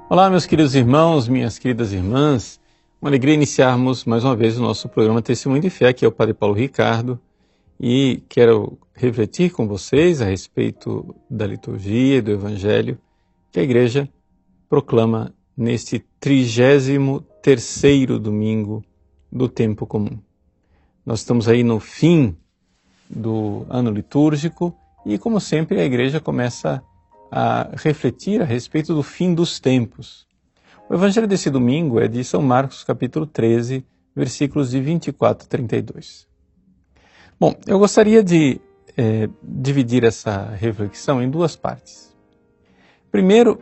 Olá, meus queridos irmãos, minhas queridas irmãs. Uma alegria iniciarmos mais uma vez o nosso programa Testemunho de Fé, que é o Padre Paulo Ricardo, e quero refletir com vocês a respeito da liturgia e do Evangelho que a Igreja proclama neste 33º domingo do tempo comum. Nós estamos aí no fim do ano litúrgico e, como sempre, a Igreja começa a refletir a respeito do fim dos tempos. O Evangelho desse domingo é de São Marcos, capítulo 13, versículos de 24 a 32. Bom, eu gostaria de dividir essa reflexão em duas partes. Primeiro,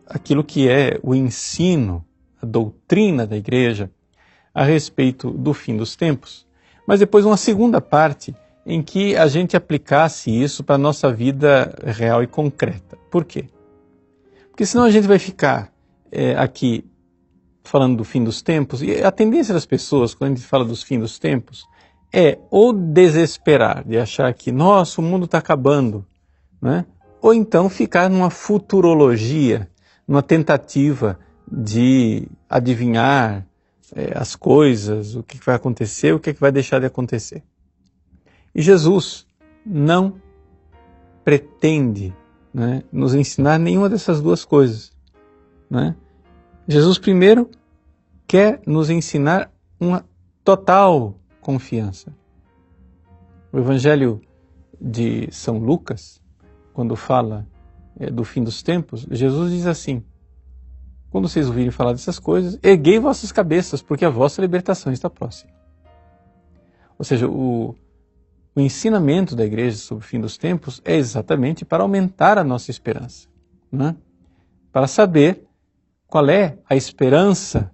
aquilo que é o ensino, a doutrina da Igreja a respeito do fim dos tempos, mas depois uma segunda parte em que a gente aplicasse isso para a nossa vida real e concreta. Por quê? Porque senão a gente vai ficar aqui falando do fim dos tempos, e a tendência das pessoas, quando a gente fala dos fim dos tempos, é ou desesperar, de achar que, nossa, o mundo está acabando, né? Ou então ficar numa futurologia, numa tentativa de adivinhar as coisas, o que vai acontecer, o que vai deixar de acontecer. E Jesus não pretende, né, nos ensinar nenhuma dessas duas coisas. Né? Jesus primeiro quer nos ensinar uma total confiança. O Evangelho de São Lucas, quando fala do fim dos tempos, Jesus diz assim: quando vocês ouvirem falar dessas coisas, erguei vossas cabeças, porque a vossa libertação está próxima. Ou seja, o ensinamento da Igreja sobre o fim dos tempos é exatamente para aumentar a nossa esperança, né? Para saber qual é a esperança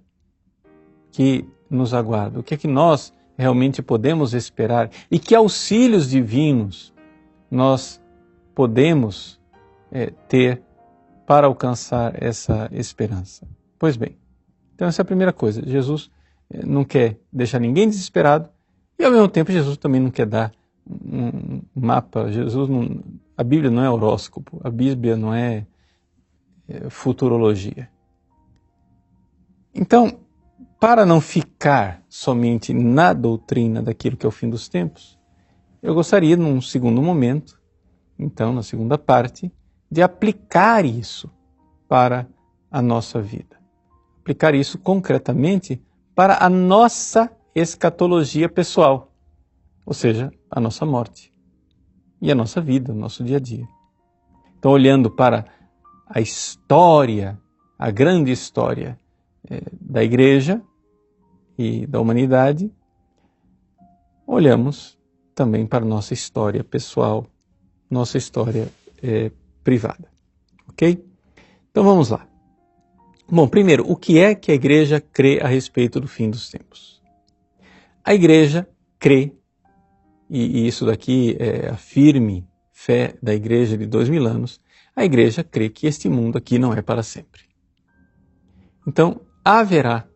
que nos aguarda, o que é que nós realmente podemos esperar e que auxílios divinos nós podemos ter para alcançar essa esperança. Pois bem, então essa é a primeira coisa. Jesus não quer deixar ninguém desesperado e ao mesmo tempo Jesus também não quer dar um mapa. A Bíblia não é horóscopo, a Bíblia não é futurologia. Então, para não ficar somente na doutrina daquilo que é o fim dos tempos, eu gostaria, num segundo momento, então, na segunda parte, de aplicar isso para a nossa vida. Aplicar isso concretamente para a nossa escatologia pessoal, ou seja, a nossa morte e a nossa vida, o nosso dia a dia. Então, olhando para a história, a grande história da Igreja e da humanidade, olhamos também para a nossa história pessoal, nossa história privada. Ok? Então vamos lá. Bom, primeiro, o que é que a Igreja crê a respeito do fim dos tempos? A Igreja crê, e isso daqui é a firme fé da Igreja de 2000 anos, a Igreja crê que este mundo aqui não é para sempre. Então, haverá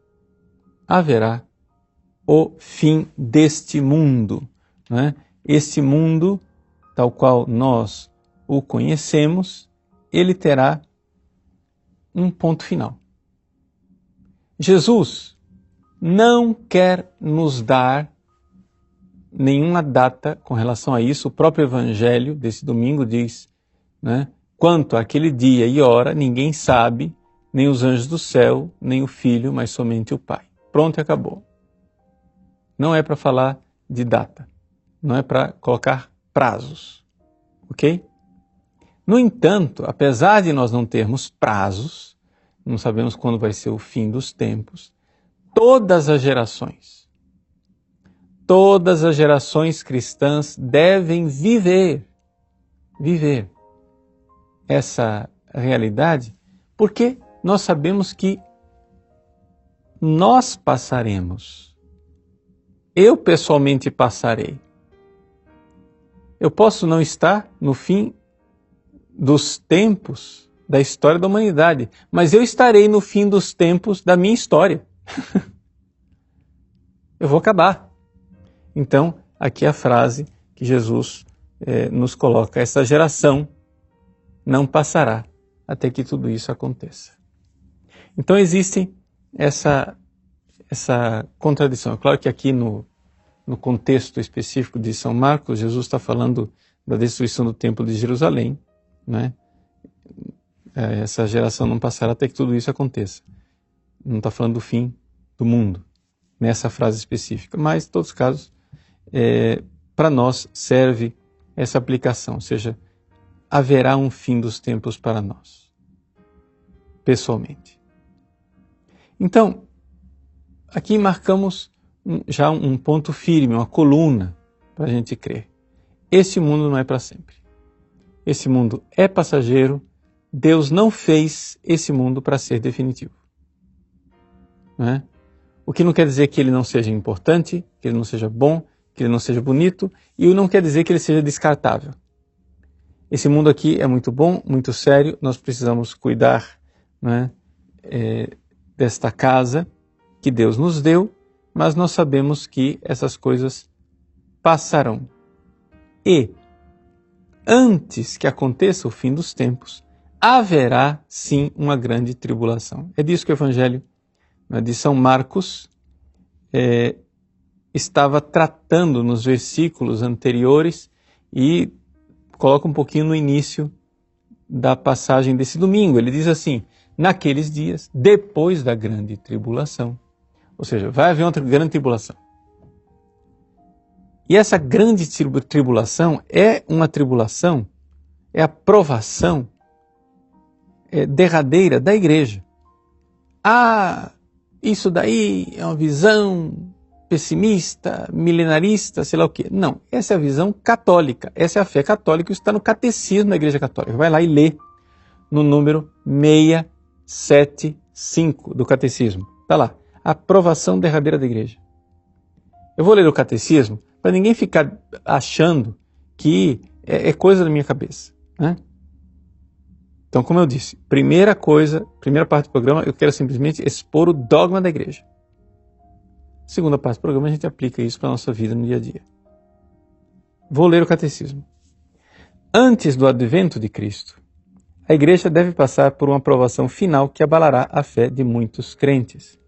o fim deste mundo, né? Este mundo, tal qual nós o conhecemos, ele terá um ponto final. Jesus não quer nos dar nenhuma data com relação a isso. O próprio Evangelho desse domingo diz, né, quanto àquele dia e hora, ninguém sabe, nem os anjos do céu, nem o Filho, mas somente o Pai. Pronto e acabou. Não é para falar de data, não é para colocar prazos, ok? No entanto, apesar de nós não termos prazos, não sabemos quando vai ser o fim dos tempos, todas as gerações cristãs devem viver essa realidade, porque nós sabemos que nós passaremos. Eu pessoalmente passarei. Eu posso não estar no fim dos tempos da história da humanidade, mas eu estarei no fim dos tempos da minha história. Eu vou acabar. Então, aqui é a frase que Jesus nos coloca: essa geração não passará até que tudo isso aconteça. Então existe essa contradição. É claro que aqui no contexto específico de São Marcos, Jesus está falando da destruição do Templo de Jerusalém, né? Essa geração não passará até que tudo isso aconteça. Não está falando do fim do mundo, nessa frase específica. Mas, em todos os casos, para nós serve essa aplicação, ou seja, haverá um fim dos tempos para nós, pessoalmente. Então, aqui marcamos já um ponto firme, uma coluna para a gente crer. Esse mundo não é para sempre. Esse mundo é passageiro. Deus não fez esse mundo para ser definitivo. Né? O que não quer dizer que ele não seja importante, que ele não seja bom, que ele não seja bonito, e não quer dizer que ele seja descartável. Esse mundo aqui é muito bom, muito sério, nós precisamos cuidar, né, desta casa que Deus nos deu, mas nós sabemos que essas coisas passarão. E, antes que aconteça o fim dos tempos, haverá sim uma grande tribulação. É disso que o Evangelho de São Marcos estava tratando nos versículos anteriores e coloca um pouquinho no início da passagem desse domingo. Ele diz assim: naqueles dias, depois da grande tribulação. Ou seja, vai haver uma grande tribulação. E essa grande tribulação é uma tribulação, é a provação derradeira da igreja. Isso daí é uma visão pessimista, milenarista, sei lá o quê. Não, essa é a visão católica, essa é a fé católica, isso está no catecismo da Igreja Católica. Vai lá e lê no número 675 do catecismo. Está lá, a provação derradeira da igreja. Eu vou ler o catecismo para ninguém ficar achando que é coisa da minha cabeça, né? Então, como eu disse, primeira parte do programa, eu quero simplesmente expor o dogma da igreja. Segunda parte do programa, a gente aplica isso para a nossa vida no dia a dia. Vou ler o catecismo. Antes do advento de Cristo, a igreja deve passar por uma provação final que abalará a fé de muitos crentes.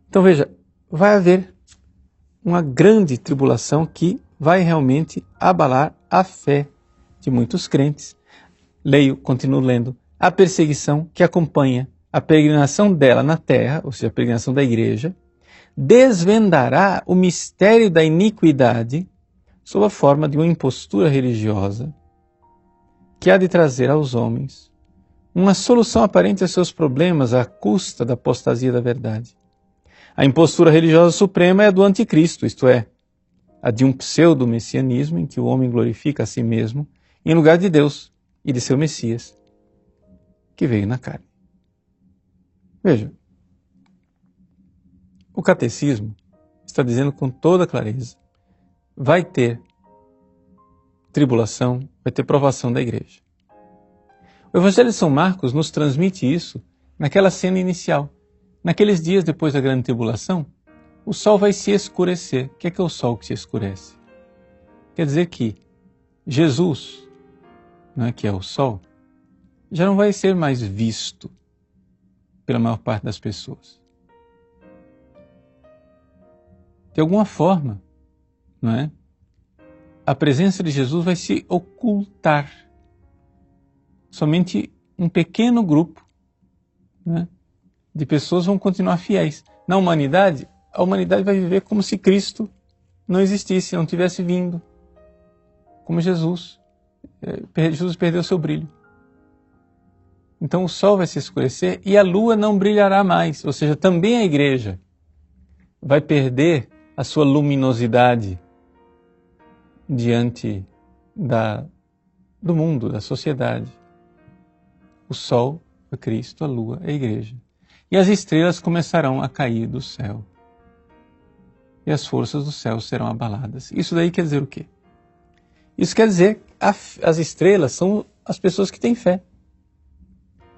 Então veja, vai haver uma grande tribulação que vai realmente abalar a fé de muitos crentes. Continuo lendo. A perseguição que acompanha a peregrinação dela na terra, ou seja, a peregrinação da igreja, desvendará o mistério da iniquidade sob a forma de uma impostura religiosa que há de trazer aos homens uma solução aparente aos seus problemas à custa da apostasia da verdade. A impostura religiosa suprema é a do anticristo, isto é, a de um pseudo-messianismo em que o homem glorifica a si mesmo em lugar de Deus e de seu Messias, que veio na carne. Veja, o catecismo está dizendo com toda clareza, vai ter tribulação, vai ter provação da igreja. O Evangelho de São Marcos nos transmite isso naquela cena inicial. Naqueles dias depois da grande tribulação, o sol vai se escurecer. O que é o sol que se escurece? Quer dizer que Jesus, que é o sol, já não vai ser mais visto pela maior parte das pessoas. De alguma forma, a presença de Jesus vai se ocultar. Somente um pequeno grupo de pessoas vão continuar fiéis. Na humanidade, a humanidade vai viver como se Cristo não existisse, não tivesse vindo. Como Jesus. Jesus perdeu seu brilho. Então o sol vai se escurecer e a lua não brilhará mais. Ou seja, também a igreja vai perder a sua luminosidade diante do mundo, da sociedade. O sol é Cristo, a lua é a igreja. E as estrelas começarão a cair do céu. E as forças do céu serão abaladas. Isso daí quer dizer o quê? Isso quer dizer que as estrelas são as pessoas que têm fé.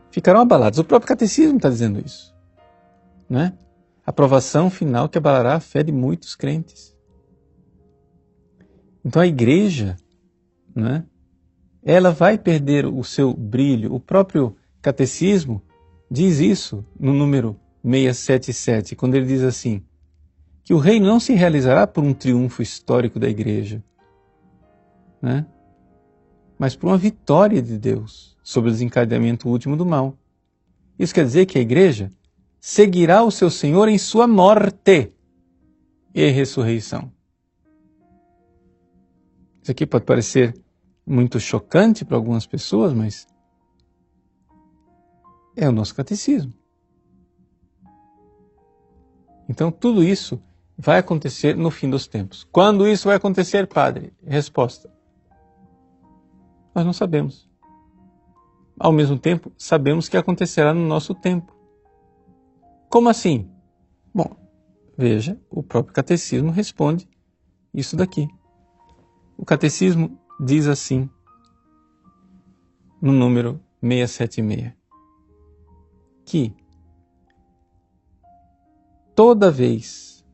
Ficarão abaladas. O próprio catecismo está dizendo isso. A provação final que abalará a fé de muitos crentes. Então a igreja, ela vai perder o seu brilho. O próprio catecismo diz isso no número 677, quando ele diz assim, que o reino não se realizará por um triunfo histórico da igreja, né? Mas por uma vitória de Deus sobre o desencadeamento último do mal. Isso quer dizer que a igreja seguirá o seu Senhor em sua morte e ressurreição. Isso aqui pode parecer muito chocante para algumas pessoas, mas é o nosso catecismo. Então tudo isso vai acontecer no fim dos tempos. Quando isso vai acontecer, padre? Resposta: nós não sabemos. Ao mesmo tempo, sabemos que acontecerá no nosso tempo. Como assim? Bom, veja, o próprio catecismo responde isso daqui. O catecismo diz assim, no número 676, que toda vez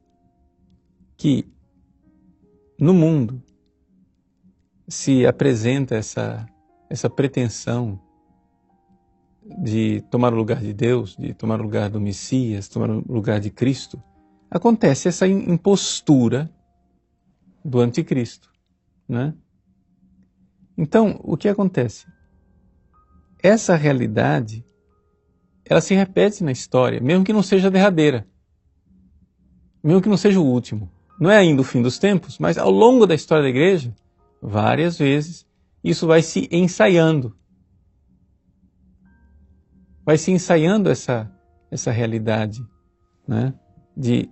que no mundo se apresenta essa pretensão de tomar o lugar de Deus, de tomar o lugar do Messias, tomar o lugar de Cristo, acontece essa impostura do anticristo, né? Então, o que acontece? Essa realidade, ela se repete na história, mesmo que não seja a derradeira, mesmo que não seja o último. Não é ainda o fim dos tempos, mas ao longo da história da igreja, várias vezes, isso vai se ensaiando. Vai se ensaiando essa realidade, né? De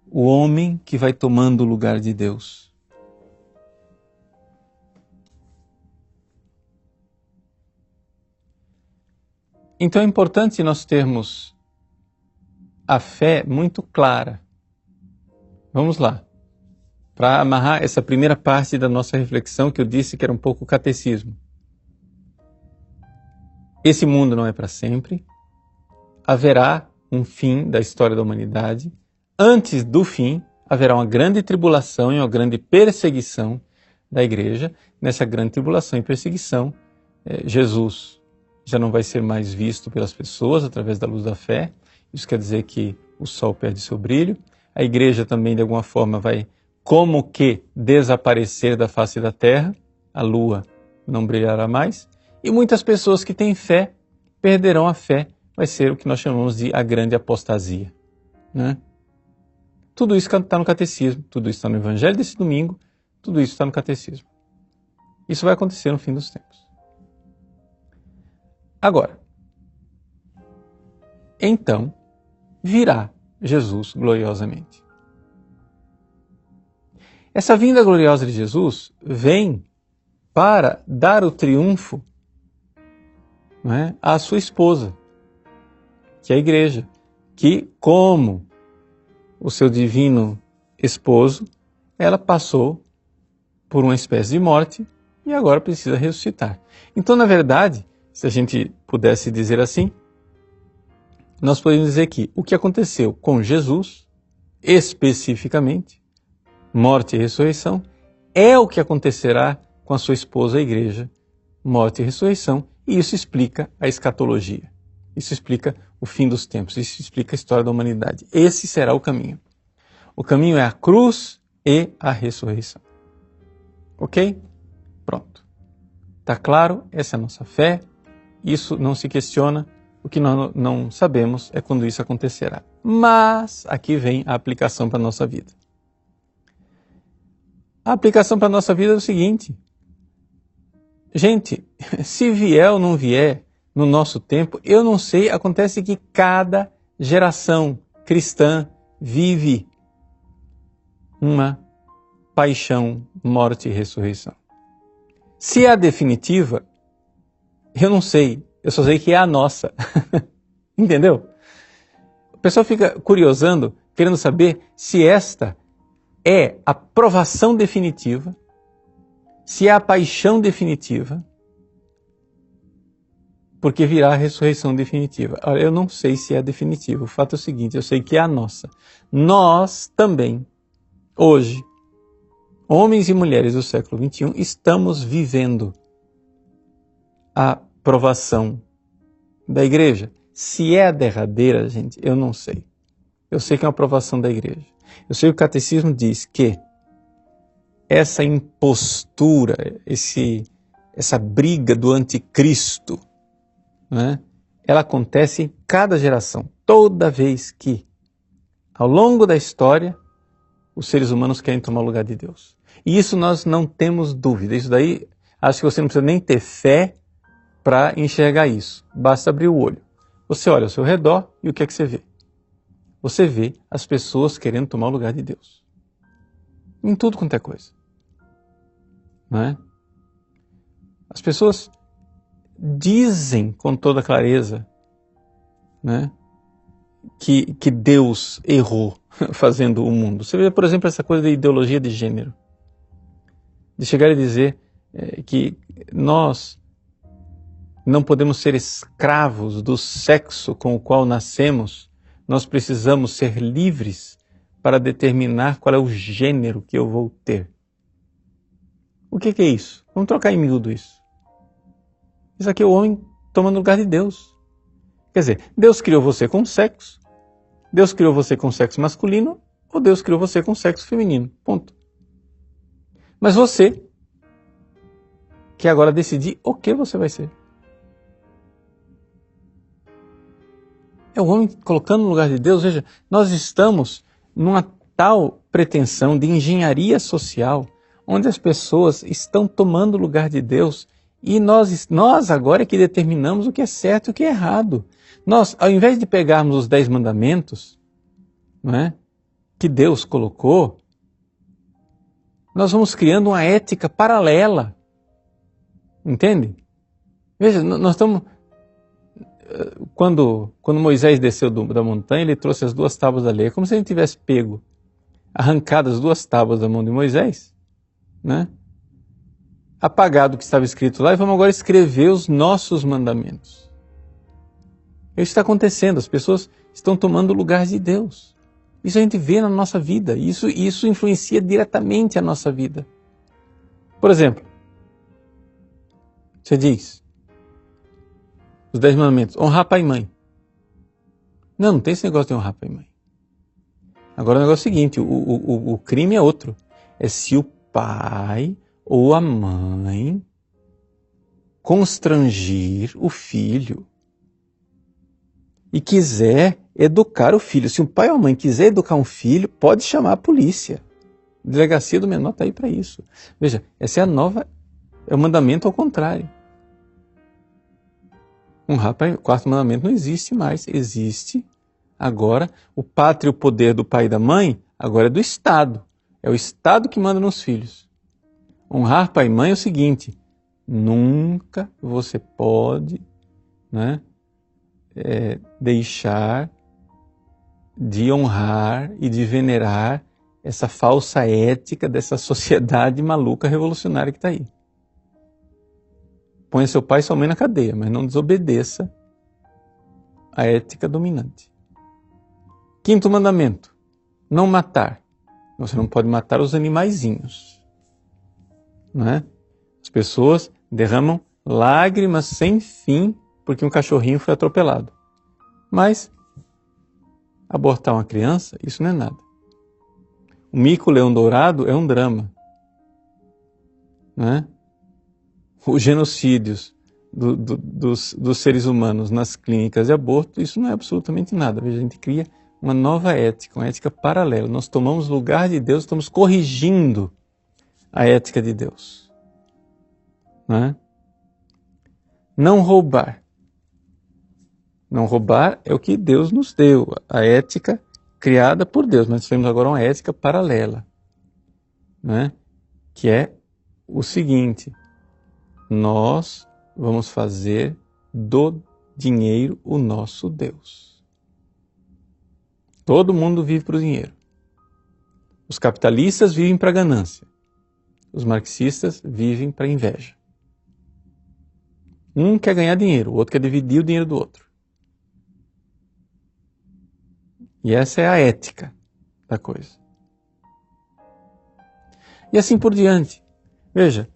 o homem que vai tomando o lugar de Deus. Então é importante nós termos a fé muito clara. Vamos lá. Para amarrar essa primeira parte da nossa reflexão, que eu disse que era um pouco o catecismo. Esse mundo não é para sempre. Haverá um fim da história da humanidade. Antes do fim, haverá uma grande tribulação e uma grande perseguição da igreja. Nessa grande tribulação e perseguição, Jesus já não vai ser mais visto pelas pessoas através da luz da fé. Isso quer dizer que o sol perde seu brilho. A igreja também, de alguma forma, vai como que desaparecer da face da terra. A lua não brilhará mais. E muitas pessoas que têm fé perderão a fé. Vai ser o que nós chamamos de a grande apostasia, né? Tudo isso está no catecismo, tudo isso está no evangelho desse domingo, tudo isso está no catecismo. Isso vai acontecer no fim dos tempos. Agora, então, virá Jesus gloriosamente. Essa vinda gloriosa de Jesus vem para dar o triunfo, não é, à sua esposa, que é a igreja, que, como o seu divino esposo, ela passou por uma espécie de morte e agora precisa ressuscitar. Então, na verdade, se a gente pudesse dizer assim, nós podemos dizer que o que aconteceu com Jesus, especificamente, morte e ressurreição, é o que acontecerá com a sua esposa, a igreja, morte e ressurreição, e isso explica a escatologia. Isso explica o fim dos tempos, isso explica a história da humanidade. Esse será o caminho. O caminho é a cruz e a ressurreição. Ok? Pronto. Está claro? Essa é a nossa fé. Isso não se questiona. O que nós não sabemos é quando isso acontecerá. Mas aqui vem a aplicação para a nossa vida. A aplicação para a nossa vida é o seguinte. Gente, se vier ou não vier no nosso tempo, eu não sei, acontece que cada geração cristã vive uma paixão, morte e ressurreição. Se é a definitiva, eu não sei, eu só sei que é a nossa. Entendeu? O pessoal fica curiosando, querendo saber se esta é a provação definitiva, se é a paixão definitiva, porque virá a ressurreição definitiva. Ora, eu não sei se é a definitiva. O fato é o seguinte, eu sei que é a nossa. Nós também, hoje, homens e mulheres do século XXI, estamos vivendo a provação da igreja. Se é a derradeira, gente, eu não sei. Eu sei que é uma aprovação da igreja. Eu sei que o catecismo diz que essa impostura, essa briga do anticristo, né, ela acontece em cada geração. Toda vez que, ao longo da história, os seres humanos querem tomar o lugar de Deus. E isso nós não temos dúvida. Isso daí, acho que você não precisa nem ter fé para enxergar isso. Basta abrir o olho. Você olha ao seu redor e o que é que você vê? Você vê as pessoas querendo tomar o lugar de Deus. Em tudo quanto é coisa. Não é? As pessoas dizem com toda clareza, né, que Deus errou fazendo o mundo. Você vê, por exemplo, essa coisa de ideologia de gênero. De chegar e dizer que nós não podemos ser escravos do sexo com o qual nascemos. Nós precisamos ser livres para determinar qual é o gênero que eu vou ter. O que é isso? Vamos trocar em miúdo isso. Isso aqui é o homem tomando o lugar de Deus. Quer dizer, Deus criou você com sexo, Deus criou você com sexo masculino, ou Deus criou você com sexo feminino. Ponto. Mas você quer agora decidir o que você vai ser. É o homem colocando no lugar de Deus. Veja, nós estamos numa tal pretensão de engenharia social, onde as pessoas estão tomando o lugar de Deus e nós agora é que determinamos o que é certo e o que é errado. Nós, ao invés de pegarmos os 10 mandamentos, não é, que Deus colocou, nós vamos criando uma ética paralela. Entende? Veja, nós estamos... Quando Moisés desceu da montanha, ele trouxe as 2 tábuas da lei. É como se ele tivesse arrancado as 2 tábuas da mão de Moisés, né? Apagado o que estava escrito lá, e vamos agora escrever os nossos mandamentos. Isso está acontecendo, as pessoas estão tomando o lugar de Deus. Isso a gente vê na nossa vida, isso influencia diretamente a nossa vida. Por exemplo, você diz, os 10 mandamentos, honrar pai e mãe. Não tem esse negócio de honrar pai e mãe. Agora o negócio é o seguinte, o crime é outro. É se o pai ou a mãe constrangir o filho e quiser educar o filho. Se um pai ou a mãe quiser educar um filho, pode chamar a polícia. A delegacia do menor está aí para isso. Veja, essa é o mandamento ao contrário. Honrar pai, o 4º mandamento não existe mais. Existe agora o pátrio poder do pai e da mãe, agora é do Estado. É o Estado que manda nos filhos. Honrar pai e mãe é o seguinte, nunca você pode, né, deixar de honrar e de venerar essa falsa ética dessa sociedade maluca revolucionária que está aí. Ponha seu pai e sua mãe na cadeia, mas não desobedeça a ética dominante. 5º mandamento, não matar. Você não pode matar os animaizinhos. Não é? As pessoas derramam lágrimas sem fim porque um cachorrinho foi atropelado. Mas abortar uma criança, isso não é nada. O mico-leão dourado é um drama. Não é? Os genocídios dos seres humanos nas clínicas de aborto, isso não é absolutamente nada. Veja, a gente cria uma nova ética, uma ética paralela. Nós tomamos o lugar de Deus, estamos corrigindo a ética de Deus. Não é? Não roubar. Não roubar é o que Deus nos deu, a ética criada por Deus, mas temos agora uma ética paralela, não é? Que é o seguinte, nós vamos fazer do dinheiro o nosso Deus. Todo mundo vive para o dinheiro. Os capitalistas vivem para a ganância. Os marxistas vivem para a inveja. Um quer ganhar dinheiro, o outro quer dividir o dinheiro do outro. E essa é a ética da coisa. E assim por diante. Veja,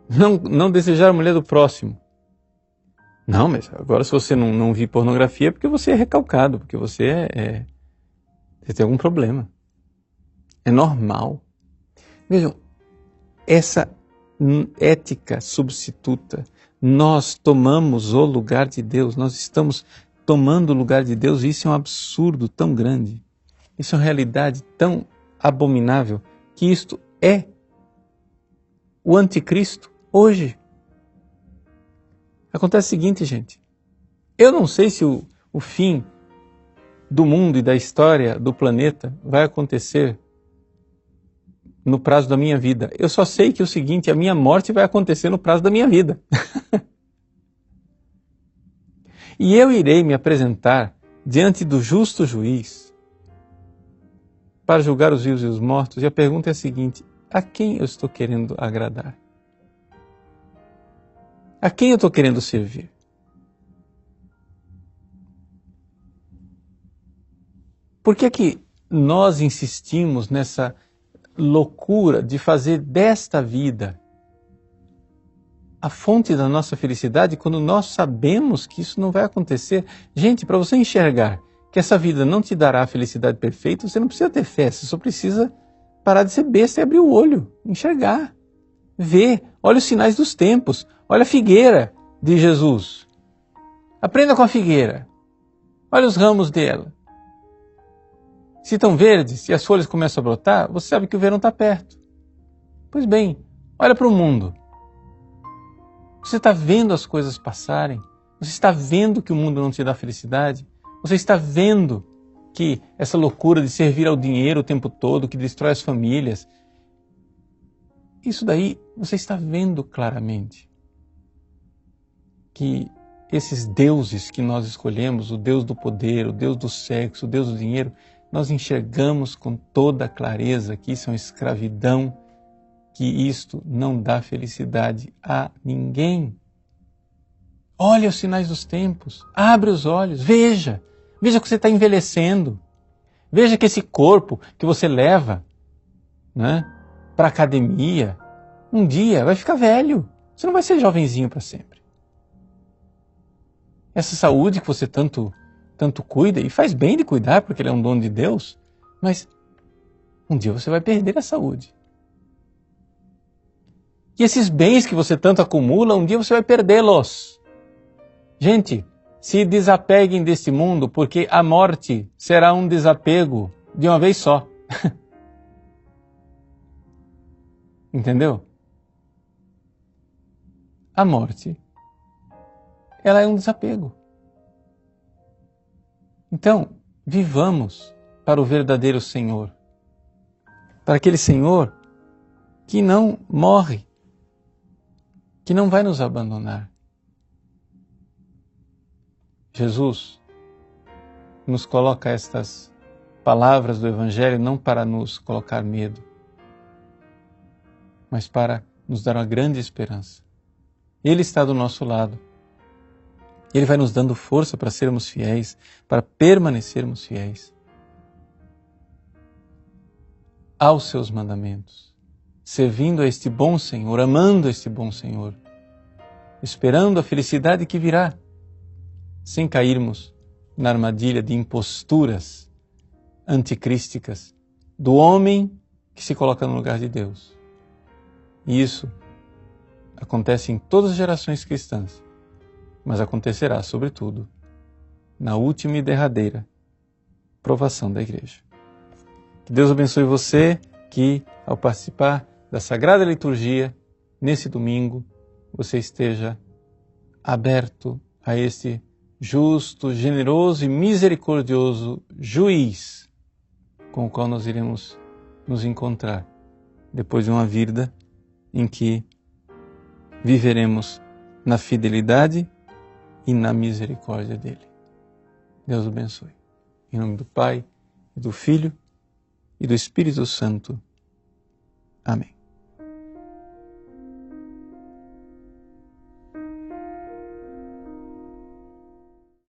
não desejar a mulher do próximo. Não, mas agora se você não vir pornografia é porque você é recalcado, porque você você tem algum problema. É normal. Vejam, essa ética substituta, nós tomamos o lugar de Deus, nós estamos tomando o lugar de Deus, e isso é um absurdo tão grande, isso é uma realidade tão abominável, que isto é o anticristo hoje. Acontece o seguinte, gente, eu não sei se o fim do mundo e da história do planeta vai acontecer no prazo da minha vida. Eu só sei que é o seguinte, a minha morte vai acontecer no prazo da minha vida. E eu irei me apresentar diante do justo juiz para julgar os vivos e os mortos. E a pergunta é a seguinte, a quem eu estou querendo agradar? A quem eu estou querendo servir? Por que é que nós insistimos nessa loucura de fazer desta vida a fonte da nossa felicidade quando nós sabemos que isso não vai acontecer? Gente, para você enxergar que essa vida não te dará a felicidade perfeita, você não precisa ter fé, você só precisa parar de ser besta e abrir o olho, enxergar, ver, olha os sinais dos tempos, olha a figueira de Jesus. Aprenda com a figueira, olha os ramos dela. Se estão verdes e as folhas começam a brotar, você sabe que o verão está perto. Pois bem, olha para o mundo. Você está vendo as coisas passarem? Você está vendo que o mundo não te dá felicidade? Você está vendo que essa loucura de servir ao dinheiro o tempo todo, que destrói as famílias, isso daí você está vendo claramente que esses deuses que nós escolhemos, o Deus do poder, o Deus do sexo, o Deus do dinheiro, nós enxergamos com toda clareza que isso é uma escravidão, que isto não dá felicidade a ninguém. Olha os sinais dos tempos, abre os olhos, veja que você está envelhecendo, veja que esse corpo que você leva, né, para a academia, um dia vai ficar velho, você não vai ser jovenzinho para sempre. Essa saúde que você tanto cuida, e faz bem de cuidar, porque ele é um dom de Deus, mas um dia você vai perder a saúde. E esses bens que você tanto acumula, um dia você vai perdê-los. Gente, se desapeguem deste mundo, porque a morte será um desapego de uma vez só. Entendeu? A morte, ela é um desapego. Então, vivamos para o verdadeiro Senhor. Para aquele Senhor que não morre, que não vai nos abandonar. Jesus nos coloca estas palavras do Evangelho não para nos colocar medo, mas para nos dar uma grande esperança. Ele está do nosso lado. Ele vai nos dando força para sermos fiéis, para permanecermos fiéis aos seus mandamentos, servindo a este bom Senhor, amando este bom Senhor, esperando a felicidade que virá, sem cairmos na armadilha de imposturas anticrísticas do homem que se coloca no lugar de Deus. E isso acontece em todas as gerações cristãs, mas acontecerá, sobretudo, na última e derradeira provação da igreja. Que Deus abençoe você, que ao participar da Sagrada Liturgia, nesse domingo, você esteja aberto a este justo, generoso e misericordioso juiz com o qual nós iremos nos encontrar depois de uma vida em que viveremos na fidelidade e na misericórdia dele. Deus o abençoe. Em nome do Pai, e do Filho e do Espírito Santo. Amém.